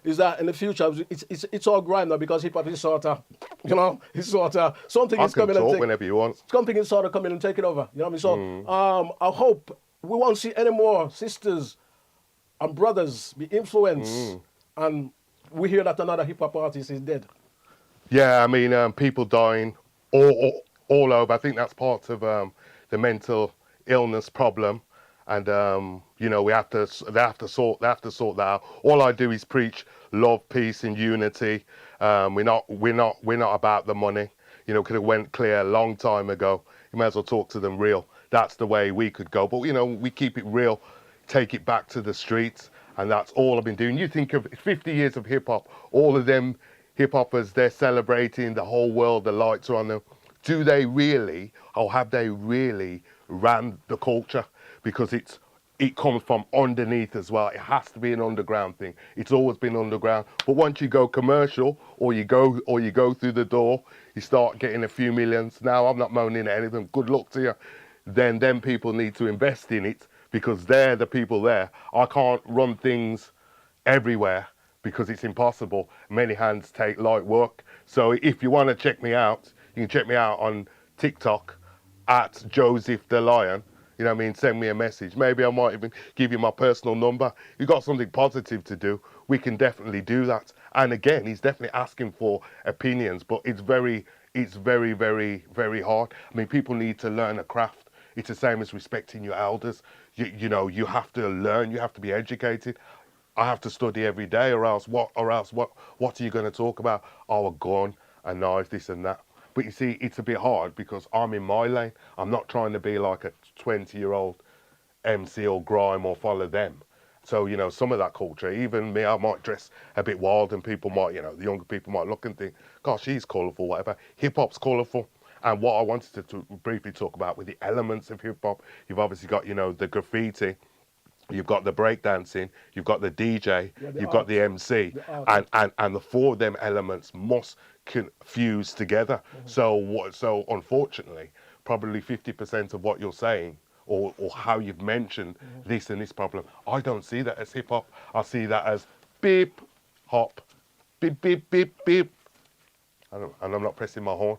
is that in the future it's all grime now because hip hop is sort of, you know, it's sort of something I is can coming and talk take, whenever you want. something is sort of coming and taking over. You know what I mean? So I hope we won't see any more sisters and brothers be influenced, and we hear that another hip hop artist is dead. Yeah, I mean, people dying all over. I think that's part of the mental illness problem, and you know, they have to sort that out. All I do is preach love, peace, and unity. We're not about the money. You know, could have went clear a long time ago. You may as well talk to them real. That's the way we could go. But you know, we keep it real, take it back to the streets, and that's all I've been doing. You think of 50 years of hip hop, all of them hip hoppers, they're celebrating the whole world, the lights are on them. Do they really, or have they really ran the culture? Because it comes from underneath as well. It has to be an underground thing. It's always been underground. But once you go commercial, or you go through the door, you start getting a few millions. Now, I'm not moaning at anything. Good luck to you. Then people need to invest in it because they're the people there. I can't run things everywhere because it's impossible. Many hands take light work. So if you want to check me out, you can check me out on TikTok at Joseph the Lion. You know what I mean? Send me a message. Maybe I might even give you my personal number. You got something positive to do, we can definitely do that. And again, he's definitely asking for opinions, but it's very, very, very hard. I mean, people need to learn a craft. It's the same as respecting your elders. You know, you have to learn, you have to be educated. I have to study every day, or else what are you going to talk about? Oh, a gun, a knife, this and that. But you see, it's a bit hard because I'm in my lane. I'm not trying to be like a 20-year-old MC or grime or follow them. So, you know, some of that culture, even me, I might dress a bit wild and people might, you know, the younger people might look and think, gosh, he's colourful, whatever. Hip-hop's colourful. And what I wanted to briefly talk about with the elements of hip-hop, you've obviously got, you know, the graffiti, you've got the breakdancing, you've got the DJ, you've got the MC, and the four of them elements must fuse together. So unfortunately, probably 50% of what you're saying or how you've mentioned this and this problem, I don't see that as hip hop. I see that as beep, hop, beep, beep, beep, beep. And I'm not pressing my horn.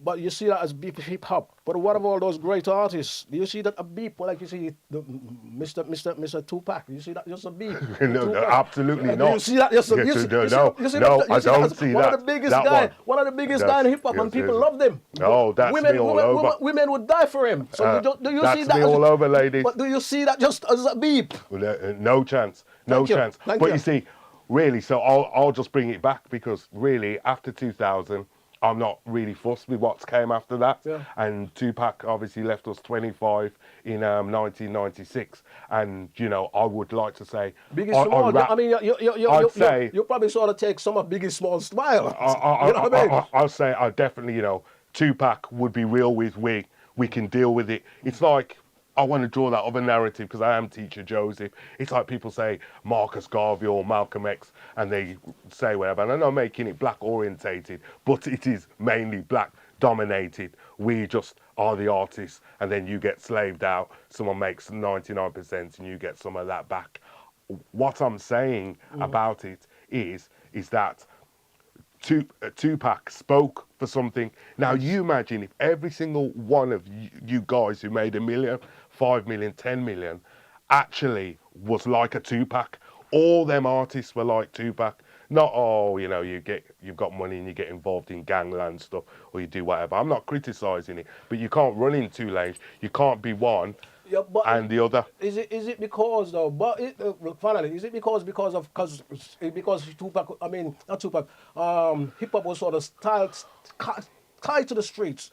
But you see that as beep hip hop. But what of all those great artists? Do you see that a beep? Well, like you see the Mr. Tupac. You see that just a beep? No, absolutely not. You see that just a No, I don't see that. One of the biggest guy, one of the biggest guy in hip hop, and people love them. Oh, that's me all over. Women would die for him. So do you see that? That's me all over, ladies. But do you see that just as a beep? No chance. No chance. But you see, really, so I'll just bring it back because really, after 2000, I'm not really fussed with what came after that. Yeah. And Tupac obviously left us 25 in 1996. And, you know, I would like to say... Biggie Small, I mean, you probably sort of take some of Biggie Small's style. You know what I mean? I'll say I definitely, you know, Tupac would be real with we can deal with it. It's like... I want to draw that other narrative because I am Teacher Joseph. It's like people say Marcus Garvey or Malcolm X and they say whatever. And I'm not making it black orientated, but it is mainly black dominated. We just are the artists and then you get slaved out. Someone makes 99% and you get some of that back. What I'm saying about it is that Tupac spoke for something. Now you imagine if every single one of you guys who made $1 million, 5 million, 10 million actually was like a Tupac. All them artists were like Tupac. Not, oh, you know, you've got money and you get involved in gangland stuff or you do whatever. I'm not criticising it, but you can't run in two lanes. You can't be one and the other. Is it because though? But finally, is it because Tupac? I mean, not Tupac. Hip hop was sort of tied to the streets.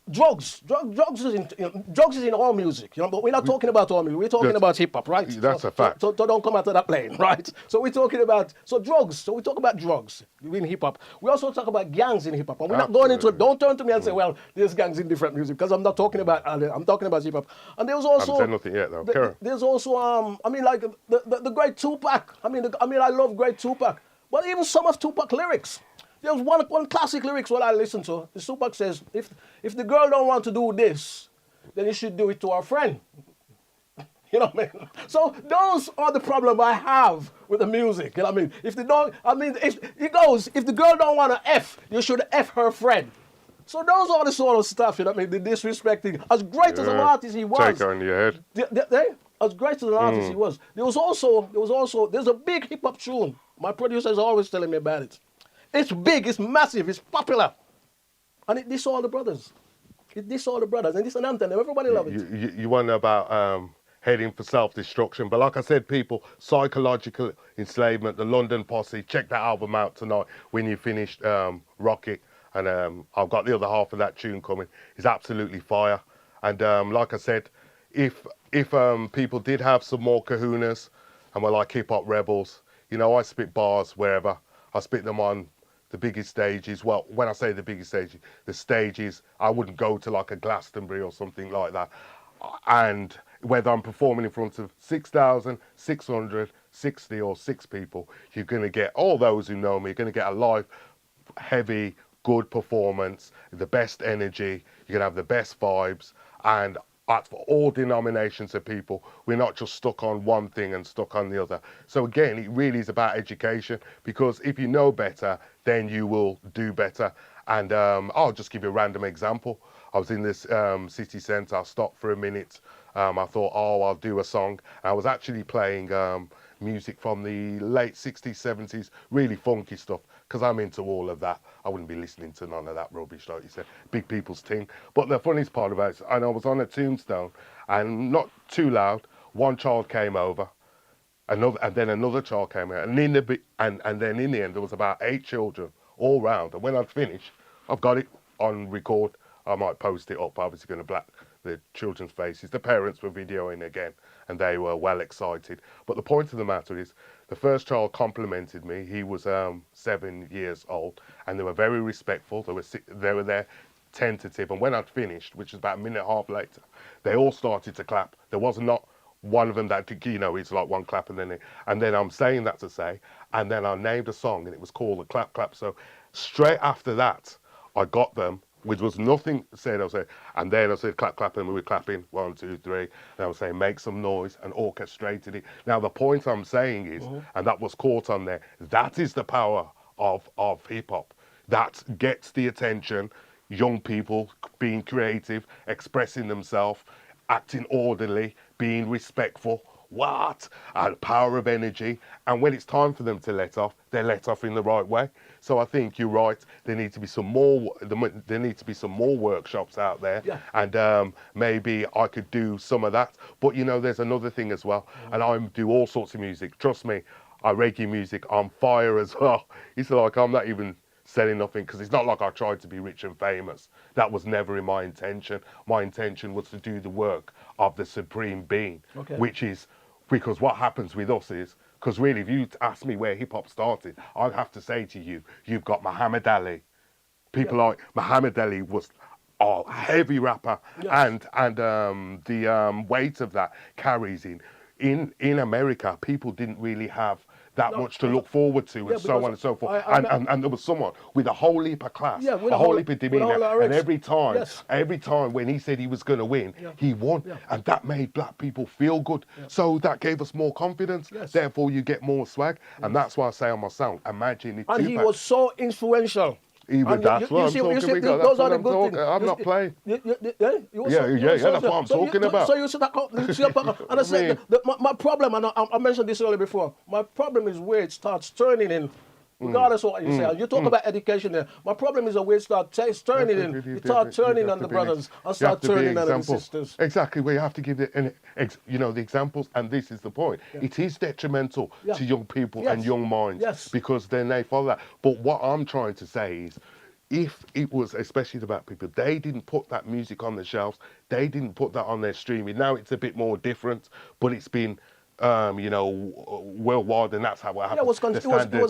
Drugs is in all music, you know. But we're not talking about all music. We're talking about hip hop, right? That's a fact. So don't come out of that lane, right? So we're talking about drugs. So we talk about drugs in hip hop. We also talk about gangs in hip hop. And we're not going into. Don't turn to me and say, well, there's gangs in different music because I'm not talking about. I'm talking about hip hop. And there's also. I haven't said nothing yet, though. There's also I mean, like the great Tupac. I mean, I love great Tupac. But even some of Tupac lyrics. There's one classic lyrics what I listen to. The Tupac says, if the girl don't want to do this, then you should do it to her friend. You know what I mean? So those are the problem I have with the music. You know what I mean? If they don't, I mean, if it goes, if the girl don't want to F, you should F her friend. So those are the sort of stuff, you know what I mean? The disrespecting. As great as an artist he was. Take on your head. As great as an artist he was. There's a big hip hop tune. My producer is always telling me about it. It's big, it's massive, it's popular. And it diss all the brothers. It diss all the brothers. And it's an anthem. Everybody loves it. You wonder about heading for self-destruction. But like I said, people, psychological enslavement, the London Posse, check that album out tonight when you finished Rocket. And I've got the other half of that tune coming. It's absolutely fire. And like I said, if people did have some more kahunas and were like hip-hop rebels, you know, I spit bars wherever. I spit them on the biggest stages. Well, when I say the biggest stages, the stages, I wouldn't go to like a Glastonbury or something like that. And whether I'm performing in front of 6,660 or 6 people, you're going to get, all those who know me, you're going to get a live, heavy, good performance, the best energy, you're going to have the best vibes, and that's for all denominations of people. We're not just stuck on one thing and stuck on the other. So again, it really is about education, because if you know better, then you will do better. And I'll just give you a random example. I was in this city centre, I stopped for a minute. I thought, oh, I'll do a song. I was actually playing music from the late 60s, 70s, really funky stuff, because I'm into all of that. I wouldn't be listening to none of that rubbish, like you said, big people's thing. But the funniest part about it, and I was on a tombstone, and not too loud, one child came over, and then another child came out, and then in the end, there was about 8 children all round. And when I'd finished, I've got it on record. I might post it up, obviously going to black the children's faces. The parents were videoing again, and they were well excited. But the point of the matter is, the first child complimented me. He was 7 years old, and they were very respectful. They were there tentative, and when I'd finished, which was about a minute and a half later, they all started to clap. There was not one of them that, you know, it's like one clap, and then I'm saying that to say, and then I named a song, and it was called the Clap Clap. So straight after that, I got them, which was nothing said. I was saying, and then I said clap, clap, and we were clapping 1, 2, 3. And I was saying make some noise, and orchestrated it. Now the point I'm saying is, and that was caught on there, that is the power of hip hop. That gets the attention. Young people being creative, expressing themselves, acting orderly, being respectful. What? Power of energy. And when it's time for them to let off, they let off in the right way. So I think you're right. There need to be some more. There need to be some more workshops out there, and maybe I could do some of that. But you know, there's another thing as well, and I do all sorts of music. Trust me, I reggae music on fire as well. It's like I'm not even selling nothing, because it's not like I tried to be rich and famous. That was never in my intention. My intention was to do the work of the Supreme Being, which is, because what happens with us is, because really, if you ask me where hip hop started, I'd have to say to you, you've got Muhammad Ali. People like Muhammad Ali was a heavy rapper, and the weight of that carries in America. People didn't really have that much to look forward to, and so on and so forth. And there was someone with a whole heap of class, a whole heap of demeanour, and every time when he said he was going to win, he won, and that made black people feel good. So that gave us more confidence. Therefore, you get more swag, and that's why I say on my song, imagine it. And he was so influential. Even that's what I'm talking about. Those are the good things. I'm not playing. That's what I'm talking about. So you see that, and I said, my problem, and I mentioned this earlier before, my problem is where it starts turning in, regardless of what you say. You talk about education there. My problem is the way it starts turning in. You start turning on the brothers and start turning on the sisters. Exactly, where you have to give the examples, and this is the point. It is detrimental to young people and young minds, because then they follow that. But what I'm trying to say is, if it was, especially the black people, they didn't put that music on the shelves, they didn't put that on their streaming. Now it's a bit more different, but it's been worldwide, and that's how it happens. It was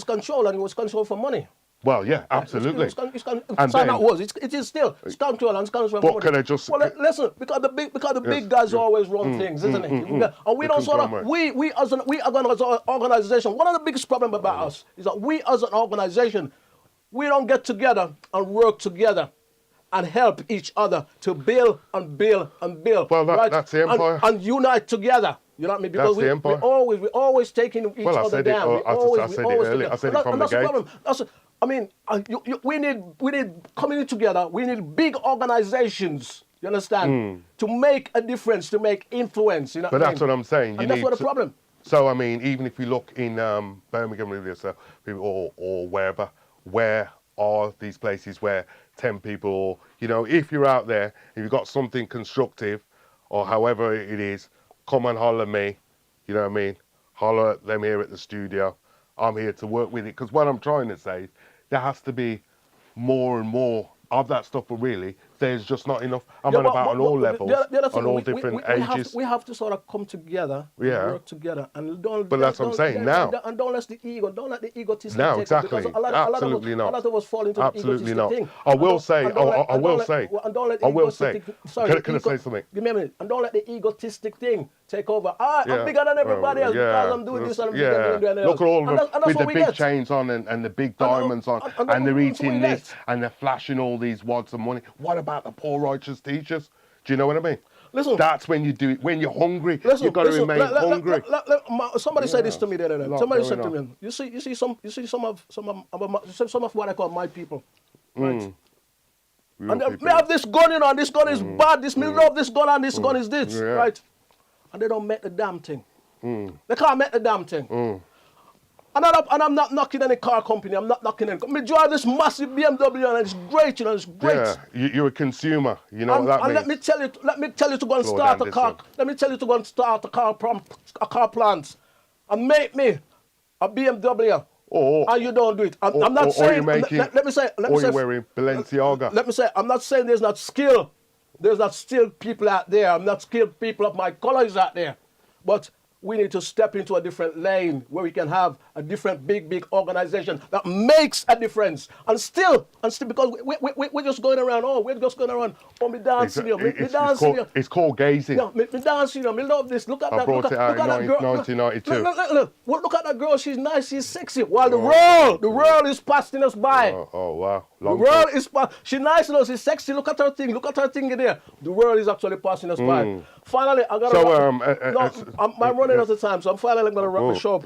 control, and it was control for money. Well, yeah, absolutely. It is still. It's control and it's control for money. Can I just... Well, listen, because the big guys always run things, isn't it? And we don't sort of, we as an organization, one of the biggest problems about us is that we as an organization, we don't get together and work together and help each other to build and build and build. Well, that's the empire. And unite together. You know what I mean? That's Because the empire. we're always taking each Well, I other said it, down. I said it earlier. I said it from the that's the gate. problem. I mean, we need coming together. We need big organizations. You understand? To make a difference, to make influence. You know. But that's what I'm saying. And that's what the problem. So I mean, even if you look in Birmingham or wherever, where are these places where 10 people, you know, if you're out there and you've got something constructive, or however it is, come and holler at me. You know what I mean? Holler at them here at the studio. I'm here to work with it. Because what I'm trying to say is there has to be more and more of that stuff, but really, there's just not enough. I'm on about on all levels, on all different ages. We have to sort of come together, work together, and don't. But that's what I'm saying now. And don't let the ego, don't let the egotistic. No, take exactly. Because Absolutely not. A lot of us fall into Absolutely the egotistic not. thing. I will say. And don't let the egotistic. Sorry, Can I say something? Give me a minute. And don't let the egotistic thing take over. I'm bigger than everybody else because I'm doing this and I'm bigger than everybody else. Look at all of them with the big get. chains on and the big diamonds on, and they're eating this and they're flashing all these wads of money. What about the poor righteous teachers? Do you know what I mean? Listen, that's when you do it. When you're hungry, you've got to remain hungry. Somebody said this to me the other day. Somebody said to me, you see some of what I call my people, right? And they have this gun, you know, and this gun is bad. This me love this gun, and this gun is this, right? And they don't make the damn thing. They can't make the damn thing. And I'm not knocking any car company. I'm not knocking any. Me drive this massive BMW and it's great, you know. It's great. Yeah, you're a consumer. You know what that means. Let me tell you to go and start a car. Let me tell you to go and start a car plant, and make me a BMW. And you don't do it. I'm not saying. Let me say. You're wearing Balenciaga. Let me say. I'm not saying there's not skill. There's not skilled people out there. I'm not skilled people of my colors out there, but we need to step into a different lane where we can have a different big organization that makes a difference. And still, because we're just going around, me dancing here, me dancing here. It's called gazing. Yeah, me dancing here, me love this. Look at that. I brought it out in 1992. Look at that girl, she's nice, she's sexy. While the world is passing us by. Oh wow. The world is she's nice, you know, she's sexy. Look at her thing in there. The world is actually passing us by. Finally, I gotta I'm running out of time, so I'm finally going to wrap the show up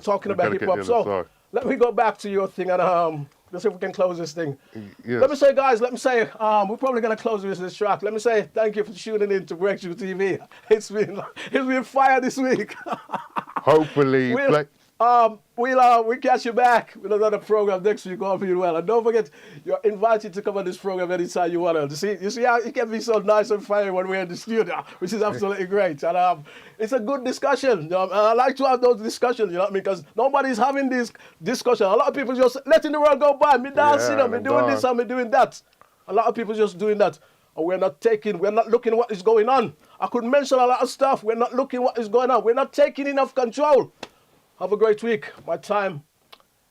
talking about hip hop. So let me go back to your thing and let's see if we can close this thing. Yes. Let me say, guys, we're probably going to close with this track. Let me say thank you for tuning in to Breakthrough TV. It's been fire this week. Hopefully, we'll catch you back with another program next week. All being well, and don't forget, you're invited to come on this program anytime you want to. You see how it can be so nice and fire when we're in the studio, which is absolutely great. And it's a good discussion. And I like to have those discussions. You know what I mean? Because nobody's having this discussion. A lot of people just letting the world go by. Me dancing, me doing this, and me doing that. A lot of people just doing that. And we're not looking at what is going on. I could mention a lot of stuff. We're not looking at what is going on. We're not taking enough control. Have a great week. My time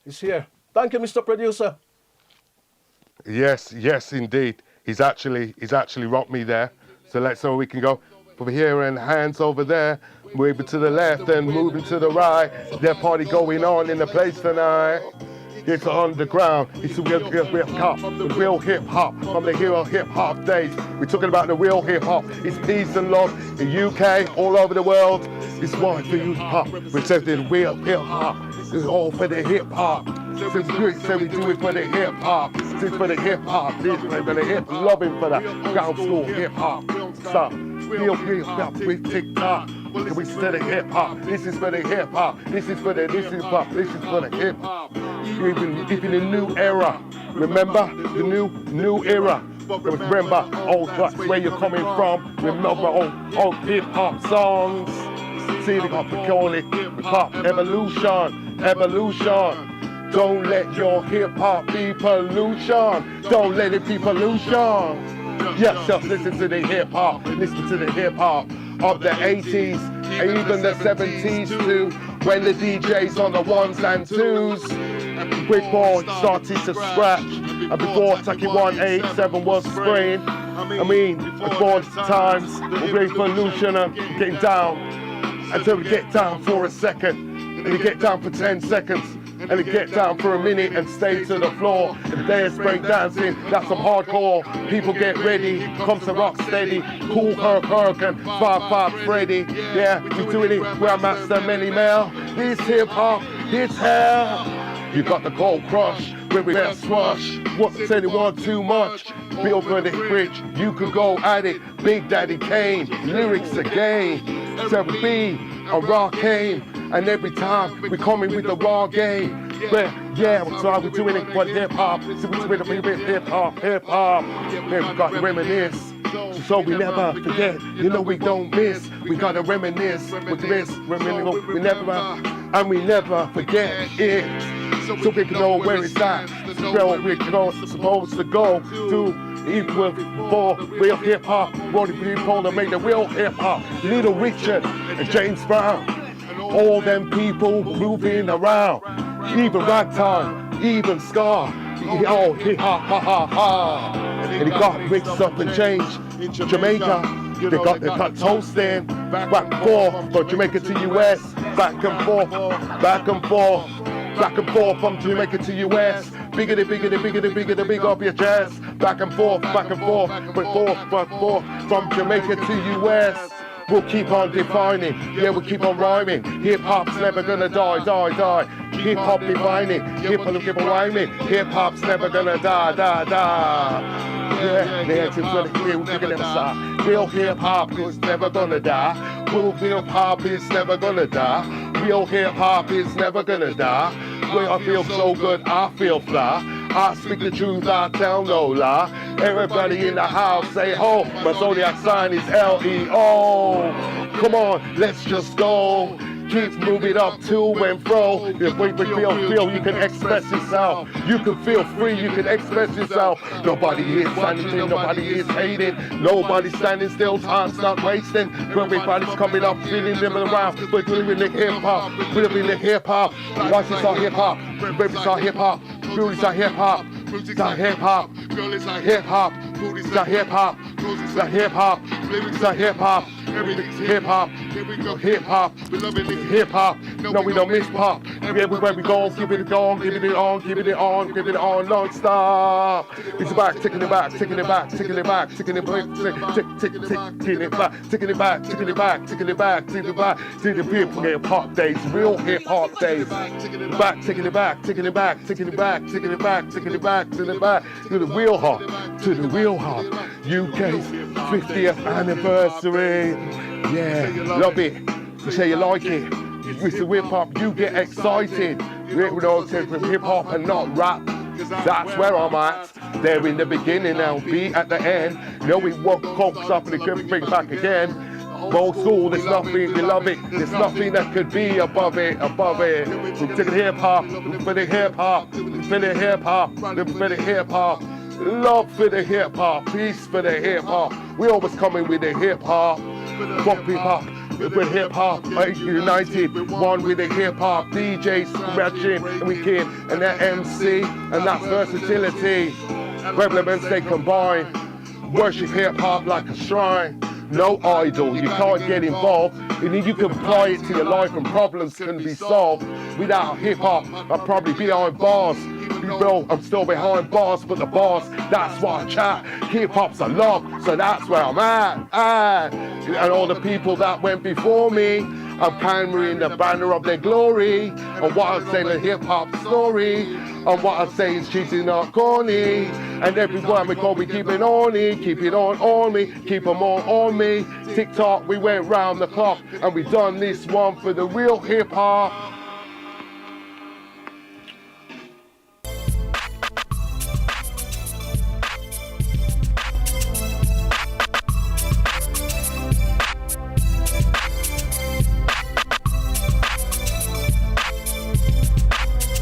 is here. Thank you, Mr. Producer. Yes, indeed. He's actually rocked me there. So we can go over here and hands over there, moving to the left and moving to the right. There's party going on in the place tonight. It's underground. It's the real hip hop from the real hip hop days. We're talking about the real hip hop. It's peace and love in the UK, all over the world. It's one for you hop. We said the real hip hop. It's all for the hip hop. Since we do it for the hip hop. This for the hip hop. This for the hip loving for the ground school hip hop. Stop. Real hip hop with TikTok. We said the hip hop. This is for the hip hop. This is for the hip hop. Even the new era. Remember the new era. Remember old tracks where you're coming from. Remember old hip hop songs. See, they got to call it hip hop evolution. Don't let your hip hop be pollution. Don't let it be pollution. Yes, just listen to the hip hop. Listen to the hip hop of the 80s, even the 70s too. When the DJs on the ones and twos. Before it started to scratch, and before Taki 187 was spraying, before the times of revolution and getting down, until we get down for a second, and we get down for 10 seconds, and and then get down for a minute and stay to the floor. If there's break dancing, that's some hardcore. People get ready, comes to rock steady. Cool Kirk and 5 Freddy. Yeah, we doing it, we're Master Many Mel. This hip hop, it's hell. You got the Gold Crush, where we get swash. What's anyone too much? Build for the bridge, you could go at it. Big Daddy Kane, lyrics again. 7B, a rock game. And every time we come in with the raw game. But yeah, so we're doing it for hip hop. So we're doing it for hip hop. Yeah, we got to reminisce. So we never forget, you know we don't miss. We gotta reminisce with this, we never forget it. So we can know where it's at, where we're supposed to go to equal for real hip hop. Rolling people to make the real hip hop. Little Richard and James Brown, all them people moving around. Even Ragtime, even Scar. Oh, ha ha ha ha. And it got mixed up and changed. Jamaica, they got toasting back and forth from Jamaica to US, back and forth from Jamaica to US. Bigger the big up your jazz. Back and forth from Jamaica to US. We'll keep on defining, yeah, we'll keep on rhyming. Hip hop's never gonna die. Hip hop defining, hip hop keep on rhyming. Hip hop's never gonna die. Yeah, we're gonna stop. Real hip hop is never gonna die. Real hip hop is never gonna die. Real hip hop is never gonna die. When I feel so good, I feel fly. I speak the truth, I tell no lie. Everybody in the house say ho. My zodiac sign is LEO. Come on, let's just go. Keep moving up to and fro. If we feel, you can express yourself. You can feel free, you can express yourself. Nobody is standing still, nobody is hating. Nobody's standing still, time's not wasting. Everybody's coming up, feeling them around. We're doing the hip hop, we're doing the hip hop. License our hip hop, babies our hip hop, beauties our hip hop. It's a hip hop, it's a hip hop, it's a hip hop, it's a hip hop, it's a hip hop, everything's hip hop, hip hop, hip hop. No, we don't miss pop. Everywhere we go, give it on, give it on, give it on, give it on, non-stop. It's back, taking it back, taking it back, taking it back, taking it back, taking it back, taking it back, taking it back, taking it back, taking it back, to the hip hop days, real hip hop days. Back, taking it back, taking it back, taking it back, taking it back, taking it back. To the back, to the real hop, UK's 50th anniversary. Yeah, love it. You say you like it. With the hip hop, you get excited. We don't take hip hop and not rap. That's where I'm at. They're in the beginning now, be at the end. You know, we walk cops up and they bring back again. Old school, there's nothing, we love it. There's nothing that could be above it. We take the hip hop, for the hip hop, for the hip hop, for the hip hop. Love for the hip hop, peace for the hip hop. We always coming with the hip hop, rock hip hop. With hip hop, united, one with the hip hop, DJs scratching, and we can, and that MC, and that versatility. Relevance they combine, worship hip hop like a shrine. No idol, you can't get involved, and then you can apply it to your life and problems can be solved. Without hip hop, I'd probably be behind bars. You know, I'm still behind bars, but the bars, that's what I chat. Hip hop's a love, so that's where I'm at. And all the people that went before me, I'm carrying the banner of their glory. And what I say, the hip hop story. And what I say is cheesy, not corny. And everywhere we go, we keep it on me, keep it on me, keep them on me. TikTok, we went round the clock, and we done this one for the real hip hop.